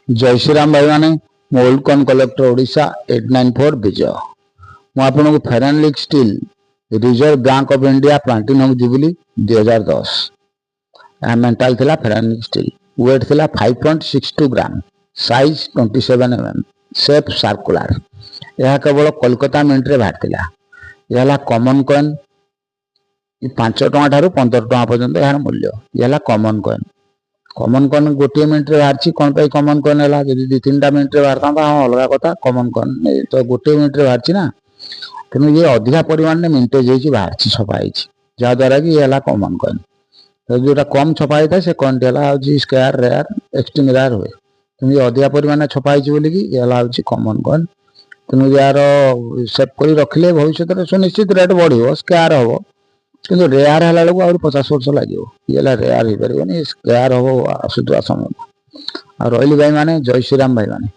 जय श्री राम भाई माने old coin collector Odisha 894 Vijay ମୁଁ ଆପଣଙ୍କୁ ଫେରାନଲିକ୍ steel reserve bank of India platinum jubilee 2010 ଏହା ମେଣ୍ଟାଲ ଥିଲା ଫେରାନଲିକ୍ ଷ୍ଟିଲ୍ ୱେଟ୍ ଥିଲା 5.62 gram size 27 mm shape circular ଏହା କେବଳ କୋଲକାତା ମିଣ୍ଟରେ ବାହାରିଥିଲା। ଏହା ହେଲା କମନ୍ କଏନ୍ 5 ଟଙ୍କା ଠାରୁ 15 ଟଙ୍କା ପର୍ଯ୍ୟନ୍ତ ଏହାର ମୂଲ୍ୟ। ଏହା ହେଲା କମନ୍ କଏନ୍ गोटे मिनिट्रे बाहर कौन पे कमन कॉइन है जब 2-3 मिनिट्रे बाहर हाँ अलग कथा कमन कॉइन तो गोटे मिनिट्रे बाहर ना तेणु ये अधिका परिमाण में मिंटेज हो बाहर छपाई जहाद्वारा कि ये कमन कॉइन तो जोटा कम छपाई था से coin T square rare extreme rare हुए तेणु ये अधिका परिमाण छपाई बोली ये कमन कॉइन तेणु यार सेव कर रखिले भविष्य सुनिश्चित रेट बढ़ो स्क्वायर हम कि रेयर है 50 वर्ष लगे ये रेयर हो पारे स्क्वायर हम आसुवा समय। आ रही भाई माने जय श्री राम भाई माने।